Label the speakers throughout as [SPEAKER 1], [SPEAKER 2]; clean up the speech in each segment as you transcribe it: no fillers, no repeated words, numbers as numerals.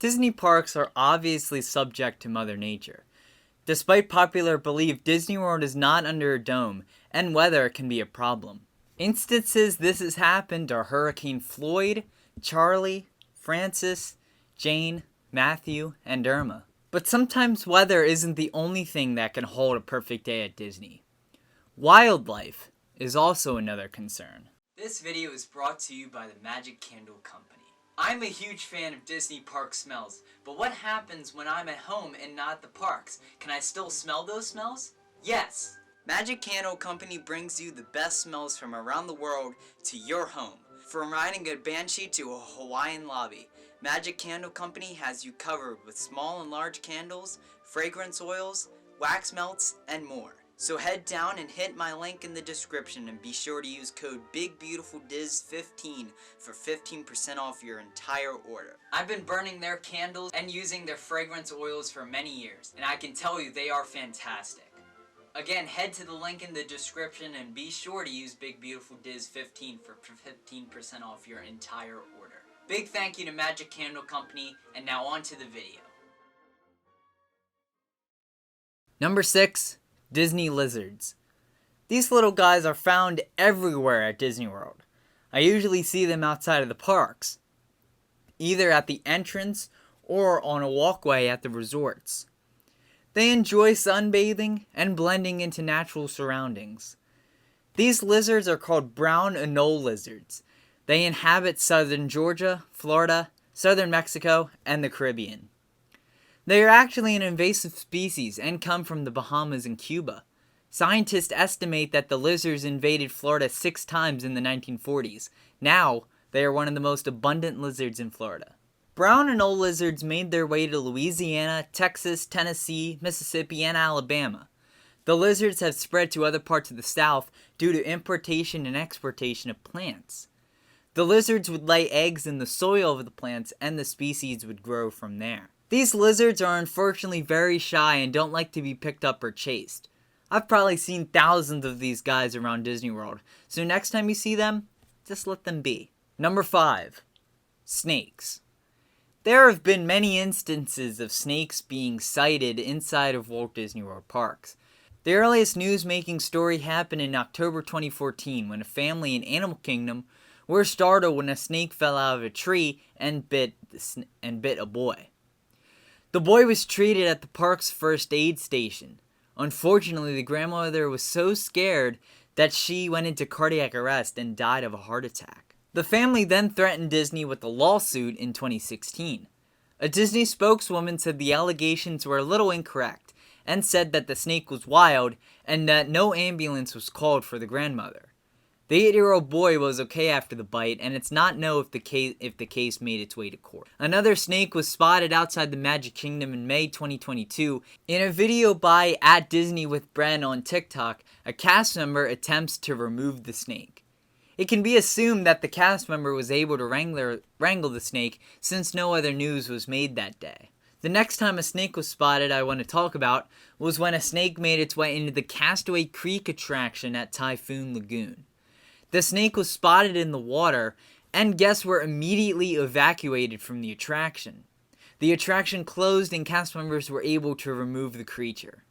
[SPEAKER 1] Disney parks are obviously subject to Mother Nature. Despite popular belief, Disney World is not under a dome, and weather can be a problem. Instances this has happened are Hurricane Floyd, Charlie, Francis, Jane, Matthew, and Irma. But sometimes weather isn't the only thing that can hold a perfect day at Disney. Wildlife is also another concern. This video is brought to you by the Magic Candle Company. I'm a huge fan of Disney park smells, but what happens when I'm at home and not at the parks? Can I still smell those smells? Yes! Magic Candle Company brings you the best smells from around the world to your home. From riding a banshee to a Hawaiian lobby, Magic Candle Company has you covered with small and large candles, fragrance oils, wax melts, and more. So head down and hit my link in the description and be sure to use code BIGBEAUTIFULDIZ15 for 15% off your entire order. I've been burning their candles and using their fragrance oils for many years, and I can tell you they are fantastic. Again, head to the link in the description and be sure to use BIGBEAUTIFULDIZ15 for 15% off your entire order. Big thank you to Magic Candle Company, and now on to the video. Number 6. Disney lizards. These little guys are found everywhere at Disney World. I usually see them outside of the parks, either at the entrance or on a walkway at the resorts. They enjoy sunbathing and blending into natural surroundings. These lizards are called brown anole lizards. They inhabit southern Georgia, Florida, southern Mexico, and the Caribbean. They are actually an invasive species and come from the Bahamas and Cuba. Scientists estimate that the lizards invaded Florida 6 times in the 1940s. Now, they are one of the most abundant lizards in Florida. Brown anole lizards made their way to Louisiana, Texas, Tennessee, Mississippi, and Alabama. The lizards have spread to other parts of the South due to importation and exportation of plants. The lizards would lay eggs in the soil of the plants, and the species would grow from there. These lizards are unfortunately very shy and don't like to be picked up or chased. I've probably seen thousands of these guys around Disney World, so next time you see them, just let them be. Number 5. Snakes. There have been many instances of snakes being sighted inside of Walt Disney World parks. The earliest news-making story happened in October 2014 when a family in Animal Kingdom were startled when a snake fell out of a tree and bit a boy. The boy was treated at the park's first aid station. Unfortunately, the grandmother was so scared that she went into cardiac arrest and died of a heart attack. The family then threatened Disney with a lawsuit in 2016. A Disney spokeswoman said the allegations were a little incorrect and said that the snake was wild and that no ambulance was called for the grandmother. The 8-year-old boy was okay after the bite, and it's not known if the case made its way to court. Another snake was spotted outside the Magic Kingdom in May 2022. In a video by @DisneyWithBren on TikTok, a cast member attempts to remove the snake. It can be assumed that the cast member was able to wrangle the snake since no other news was made that day. The next time a snake was spotted I want to talk about was when a snake made its way into the Castaway Creek attraction at Typhoon Lagoon. The snake was spotted in the water, and guests were immediately evacuated from the attraction. The attraction closed and cast members were able to remove the creature.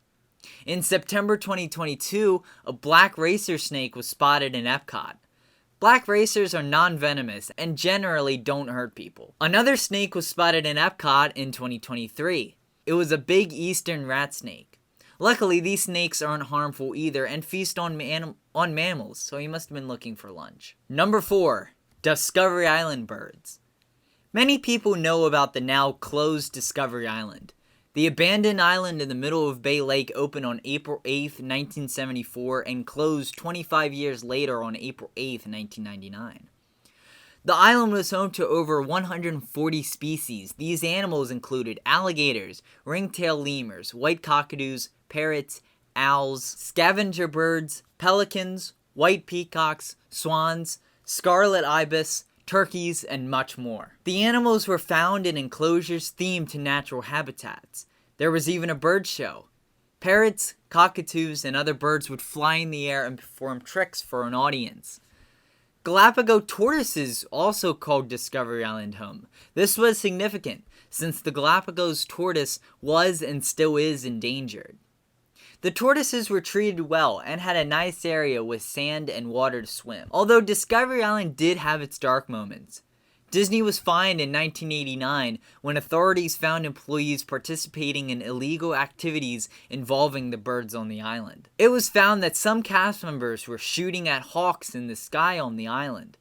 [SPEAKER 1] In September 2022, a black racer snake was spotted in Epcot. Black racers are non-venomous and generally don't hurt people. Another snake was spotted in Epcot in 2023. It was a big eastern rat snake. Luckily, these snakes aren't harmful either and feast on mammals, so he must have been looking for lunch. Number 4. Discovery Island birds. Many people know about the now closed Discovery Island. The abandoned island in the middle of Bay Lake opened on April 8, 1974 and closed 25 years later on April 8, 1999. The island was home to over 140 species. These animals included alligators, ringtail lemurs, white cockatoos, parrots, owls, scavenger birds, pelicans, white peacocks, swans, scarlet ibis, turkeys, and much more. The animals were found in enclosures themed to natural habitats. There was even a bird show. Parrots, cockatoos, and other birds would fly in the air and perform tricks for an audience. Galapagos tortoises also called Discovery Island home. This was significant, since the Galapagos tortoise was and still is endangered. The tortoises were treated well and had a nice area with sand and water to swim. Although Discovery Island did have its dark moments. Disney was fined in 1989 when authorities found employees participating in illegal activities involving the birds on the island. It was found that some cast members were shooting at hawks in the sky on the island,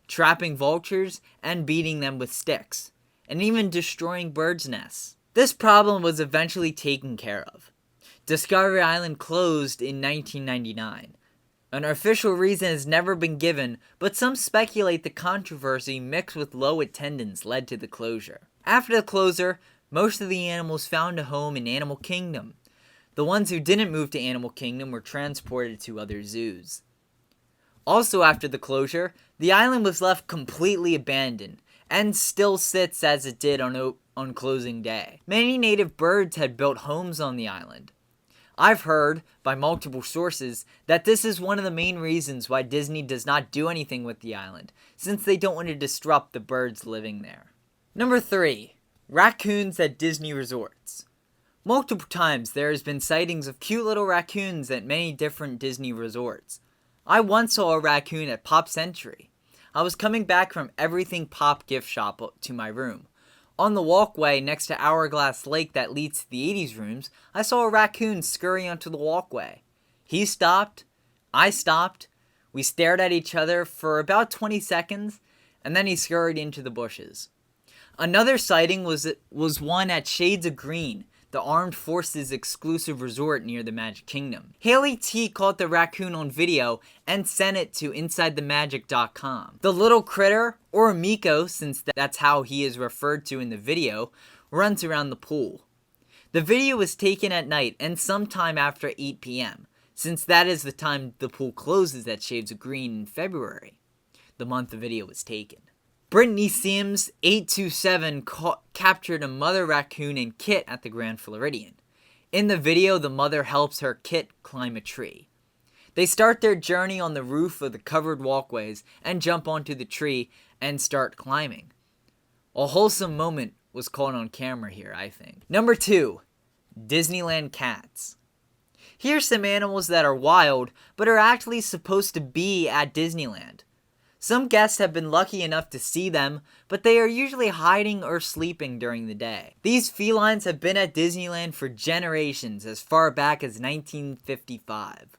[SPEAKER 1] trapping vultures and beating them with sticks, and even destroying birds' nests. This problem was eventually taken care of. Discovery Island closed in 1999. An official reason has never been given, but some speculate the controversy mixed with low attendance led to the closure. After the closure, most of the animals found a home in Animal Kingdom. The ones who didn't move to Animal Kingdom were transported to other zoos. Also after the closure, the island was left completely abandoned, and still sits as it did on closing day. Many native birds had built homes on the island. I've heard, by multiple sources, that this is one of the main reasons why Disney does not do anything with the island, since they don't want to disrupt the birds living there. Number 3. Raccoons at Disney resorts. Multiple times there has been sightings of cute little raccoons at many different Disney resorts. I once saw a raccoon at Pop Century. I was coming back from Everything Pop gift shop to my room. On the walkway next to Hourglass Lake that leads to the 80s rooms, I saw a raccoon scurry onto the walkway. He stopped, I stopped, we stared at each other for about 20 seconds, and then he scurried into the bushes. Another sighting was one at Shades of Green, the Armed Forces exclusive resort near the Magic Kingdom. Haley T caught the raccoon on video and sent it to InsideTheMagic.com. The little critter, or Miko since that's how he is referred to in the video, runs around the pool. The video was taken at night and sometime after 8 p.m., since that is the time the pool closes at Shades of Green in February, the month the video was taken. Brittany Sims 827 captured a mother raccoon and kit at the Grand Floridian. In the video, the mother helps her kit climb a tree. They start their journey on the roof of the covered walkways and jump onto the tree and start climbing. A wholesome moment was caught on camera here, I think. Number 2. Disneyland cats. Here's some animals that are wild, but are actually supposed to be at Disneyland. Some guests have been lucky enough to see them, but they are usually hiding or sleeping during the day. These felines have been at Disneyland for generations, as far back as 1955.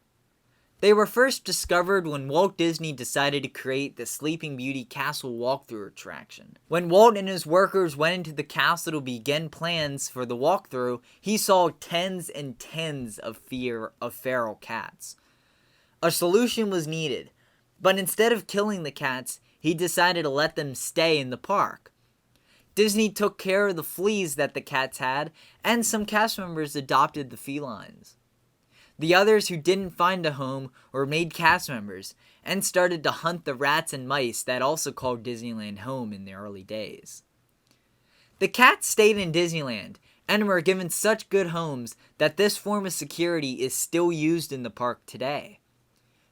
[SPEAKER 1] They were first discovered when Walt Disney decided to create the Sleeping Beauty Castle walkthrough attraction. When Walt and his workers went into the castle to begin plans for the walkthrough, he saw tens and tens of feral cats. A solution was needed. But instead of killing the cats, he decided to let them stay in the park. Disney took care of the fleas that the cats had, and some cast members adopted the felines. The others who didn't find a home were made cast members, and started to hunt the rats and mice that also called Disneyland home in the early days. The cats stayed in Disneyland, and were given such good homes that this form of security is still used in the park today.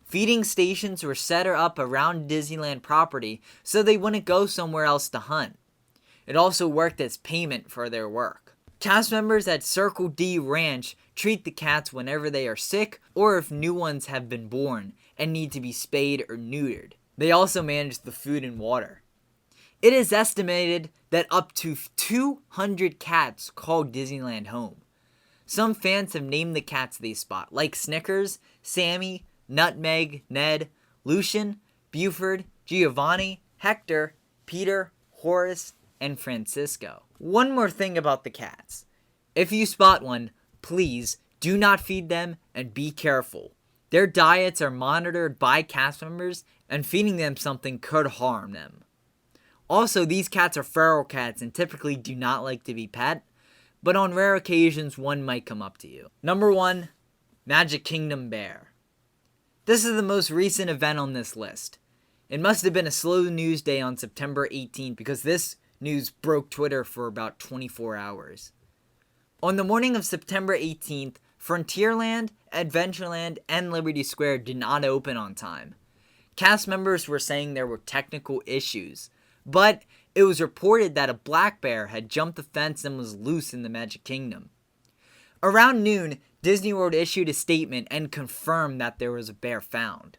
[SPEAKER 1] Feeding stations were set up around Disneyland property so they wouldn't go somewhere else to hunt. It also worked as payment for their work. Cast members at Circle D Ranch treat the cats whenever they are sick or if new ones have been born and need to be spayed or neutered. They also manage the food and water. It is estimated that up to 200 cats call Disneyland home. Some fans have named the cats they spot, like Snickers, Sammy, Nutmeg, Ned, Lucian, Buford, Giovanni, Hector, Peter, Horace, and Francisco. One more thing about the cats. If you spot one, please do not feed them and be careful. Their diets are monitored by cast members and feeding them something could harm them. Also, these cats are feral cats and typically do not like to be pet, but on rare occasions one might come up to you. Number 1. Magic Kingdom Bear. This is the most recent event on this list. It must have been a slow news day on September 18th because this news broke Twitter for about 24 hours. On the morning of September 18th, Frontierland, Adventureland, and Liberty Square did not open on time. Cast members were saying there were technical issues, but it was reported that a black bear had jumped the fence and was loose in the Magic Kingdom. Around noon, Disney World issued a statement and confirmed that there was a bear found.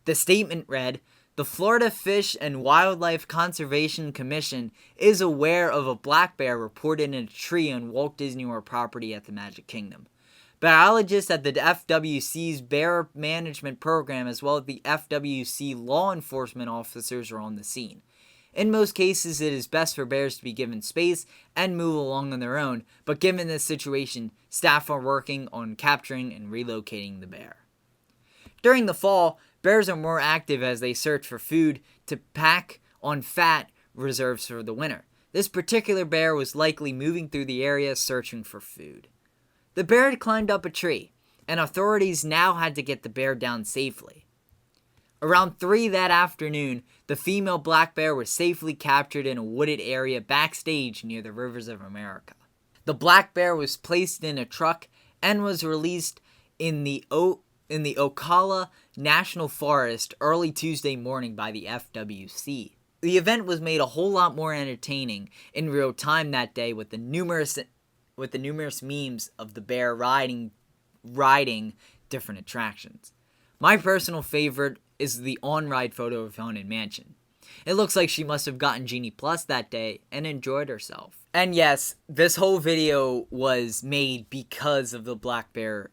[SPEAKER 1] The statement read, "The Florida Fish and Wildlife Conservation Commission is aware of a black bear reported in a tree on Walt Disney World property at the Magic Kingdom. Biologists at the FWC's Bear Management Program as well as the FWC law enforcement officers are on the scene. In most cases, it is best for bears to be given space and move along on their own, but given this situation, staff are working on capturing and relocating the bear." During the fall, bears are more active as they search for food to pack on fat reserves for the winter. This particular bear was likely moving through the area searching for food. The bear had climbed up a tree, and authorities now had to get the bear down safely. Around 3 that afternoon, the female black bear was safely captured in a wooded area backstage near the Rivers of America. The black bear was placed in a truck and was released in the Ocala National Forest early Tuesday morning by the FWC. The event was made a whole lot more entertaining in real time that day with the numerous memes of the bear riding different attractions. My personal favorite is the on-ride photo of Haunted Mansion. It looks like she must have gotten Genie Plus that day and enjoyed herself. And yes, this whole video was made because of the black bear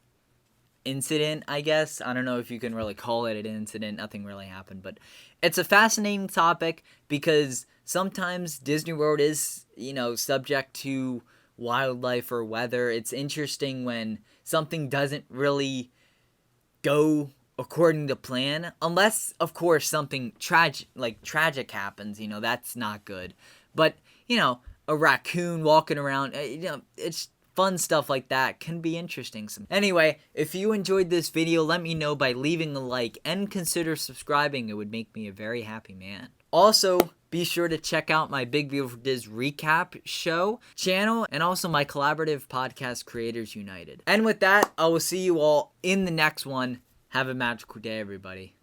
[SPEAKER 1] incident, I guess. I don't know if you can really call it an incident. Nothing really happened, but it's a fascinating topic because sometimes Disney World is, subject to wildlife or weather. It's interesting when something doesn't really go according to plan, unless of course something tragic happens, that's not good. But a raccoon walking around, it's fun stuff like that can be interesting. Anyway, if you enjoyed this video, let me know by leaving a like and consider subscribing. It would make me a very happy man. Also, be sure to check out my Big Beautiful Diz recap show channel and also my collaborative podcast, Creators United. And with that, I will see you all in the next one. Have a magical day, everybody.